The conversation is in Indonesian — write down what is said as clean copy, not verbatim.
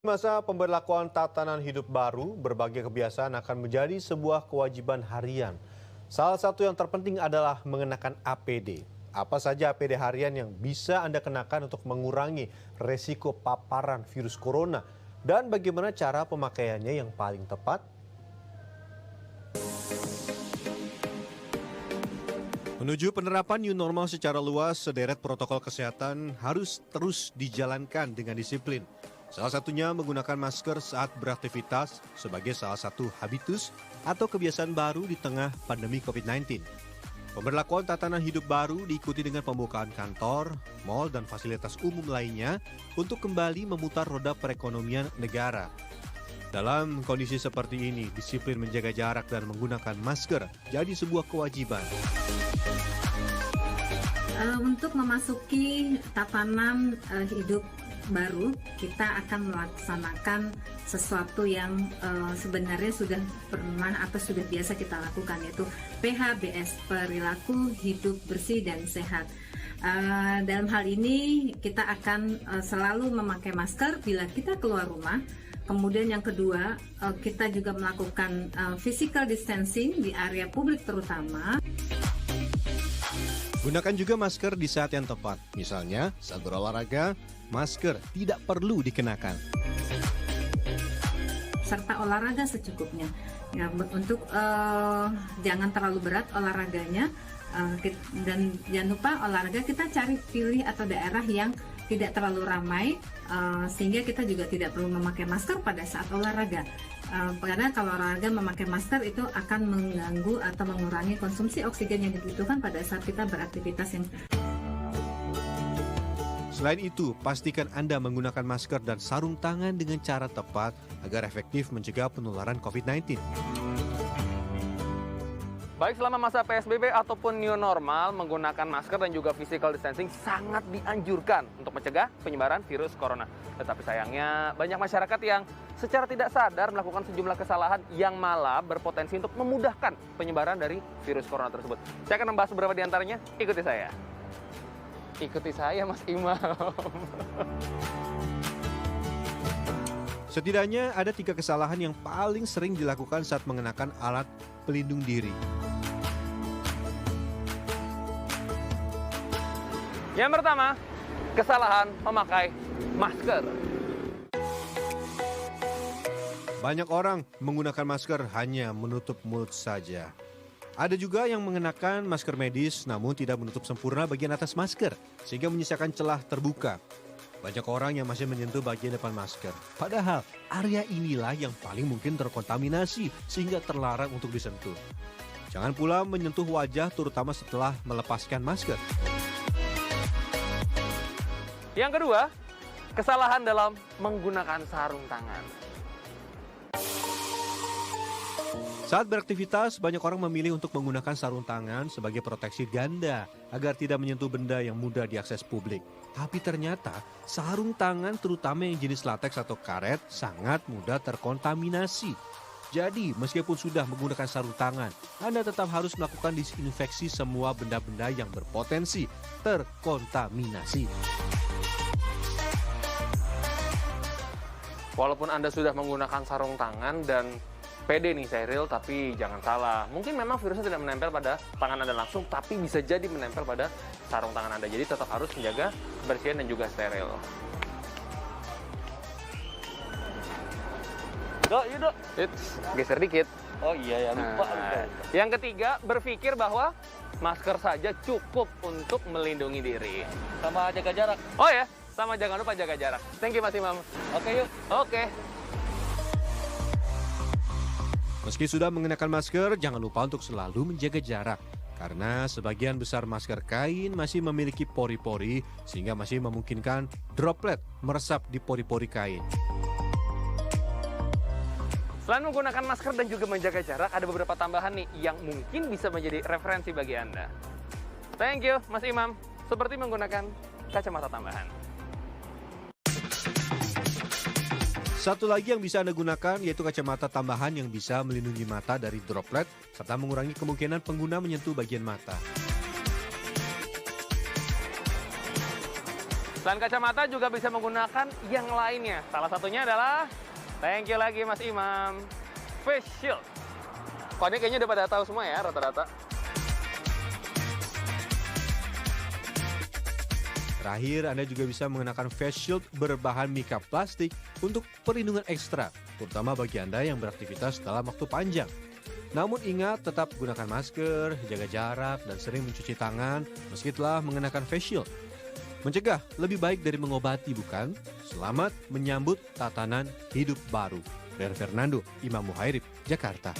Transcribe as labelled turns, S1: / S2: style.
S1: Masa pemberlakuan tatanan hidup baru, berbagai kebiasaan akan menjadi sebuah kewajiban harian. Salah satu yang terpenting adalah mengenakan APD. Apa saja APD harian yang bisa Anda kenakan untuk mengurangi resiko paparan virus corona? Dan bagaimana cara pemakaiannya yang paling tepat? Menuju penerapan new normal secara luas, sederet protokol kesehatan harus terus dijalankan dengan disiplin. Salah satunya menggunakan masker saat beraktivitas sebagai salah satu habitus atau kebiasaan baru di tengah pandemi COVID-19. Pemberlakuan tatanan hidup baru diikuti dengan pembukaan kantor, mal, dan fasilitas umum lainnya untuk kembali memutar roda perekonomian negara. Dalam kondisi seperti ini, disiplin menjaga jarak dan menggunakan masker jadi sebuah kewajiban.
S2: Untuk memasuki tatanan hidup baru, kita akan melaksanakan sesuatu yang sebenarnya sudah pernah atau sudah biasa kita lakukan, yaitu PHBS, perilaku hidup bersih dan sehat. Dalam hal ini kita akan selalu memakai masker bila kita keluar rumah. Kemudian yang kedua, kita juga melakukan physical distancing di area publik terutama.
S1: Gunakan juga masker di saat yang tepat. Misalnya, saat berolahraga, masker tidak perlu dikenakan.
S2: Serta olahraga secukupnya. Ya, untuk jangan terlalu berat olahraganya, dan jangan lupa olahraga kita cari pilih atau daerah yang tidak terlalu ramai, sehingga kita juga tidak perlu memakai masker pada saat olahraga. Karena kalau olahraga memakai masker itu akan mengganggu atau mengurangi konsumsi oksigen yang dibutuhkan pada saat kita beraktivitas yang.
S1: Selain itu, pastikan Anda menggunakan masker dan sarung tangan dengan cara tepat agar efektif mencegah penularan COVID-19.
S3: Baik selama masa PSBB ataupun new normal, menggunakan masker dan juga physical distancing sangat dianjurkan untuk mencegah penyebaran virus corona. Tetapi sayangnya banyak masyarakat yang secara tidak sadar melakukan sejumlah kesalahan yang malah berpotensi untuk memudahkan penyebaran dari virus corona tersebut. Saya akan membahas beberapa di antaranya, ikuti saya. Ikuti saya, Mas Imam.
S1: Setidaknya ada 3 kesalahan yang paling sering dilakukan saat mengenakan alat pelindung diri.
S3: Yang pertama, kesalahan memakai masker.
S1: Banyak orang menggunakan masker hanya menutup mulut saja. Ada juga yang mengenakan masker medis namun tidak menutup sempurna bagian atas masker, sehingga menyisakan celah terbuka. Banyak orang yang masih menyentuh bagian depan masker. Padahal area inilah yang paling mungkin terkontaminasi sehingga terlarang untuk disentuh. Jangan pula menyentuh wajah terutama setelah melepaskan masker.
S3: Yang kedua, kesalahan dalam menggunakan sarung tangan.
S1: Saat beraktivitas, banyak orang memilih untuk menggunakan sarung tangan sebagai proteksi ganda agar tidak menyentuh benda yang mudah diakses publik. Tapi ternyata sarung tangan terutama yang jenis lateks atau karet sangat mudah terkontaminasi. Jadi meskipun sudah menggunakan sarung tangan, Anda tetap harus melakukan disinfeksi semua benda-benda yang berpotensi terkontaminasi.
S3: Walaupun Anda sudah menggunakan sarung tangan dan pede nih Cyril, tapi jangan salah. Mungkin memang virusnya tidak menempel pada tangan Anda langsung, tapi bisa jadi menempel pada sarung tangan Anda. Jadi tetap harus menjaga kebersihan dan juga steril. Dok, yuk dok. Geser dikit.
S4: Oh iya ya, lupa.
S3: Yang ketiga, berpikir bahwa masker saja cukup untuk melindungi diri.
S4: Sama jaga jarak.
S3: Oh ya, sama jangan lupa jaga jarak. Thank you Mas Imam.
S4: Oke yuk.
S3: Oke.
S1: Meski sudah mengenakan masker, jangan lupa untuk selalu menjaga jarak. Karena sebagian besar masker kain masih memiliki pori-pori, sehingga masih memungkinkan droplet meresap di pori-pori kain.
S3: Selain menggunakan masker dan juga menjaga jarak, ada beberapa tambahan nih yang mungkin bisa menjadi referensi bagi Anda. Thank you, Mas Imam. Seperti menggunakan kacamata tambahan.
S1: Satu lagi yang bisa Anda gunakan yaitu kacamata tambahan yang bisa melindungi mata dari droplet serta mengurangi kemungkinan pengguna menyentuh bagian mata.
S3: Selain kacamata juga bisa menggunakan yang lainnya. Salah satunya adalah, thank you lagi Mas Imam, face shield. Kok ini kayaknya udah pada tahu semua ya rata-rata.
S1: Terakhir, Anda juga bisa mengenakan face shield berbahan mika plastik untuk perlindungan ekstra, terutama bagi Anda yang beraktivitas dalam waktu panjang. Namun ingat, tetap gunakan masker, jaga jarak, dan sering mencuci tangan meski telah mengenakan face shield. Mencegah lebih baik dari mengobati, bukan? Selamat menyambut tatanan hidup baru. Dari Fernando, Imam Muhairib, Jakarta.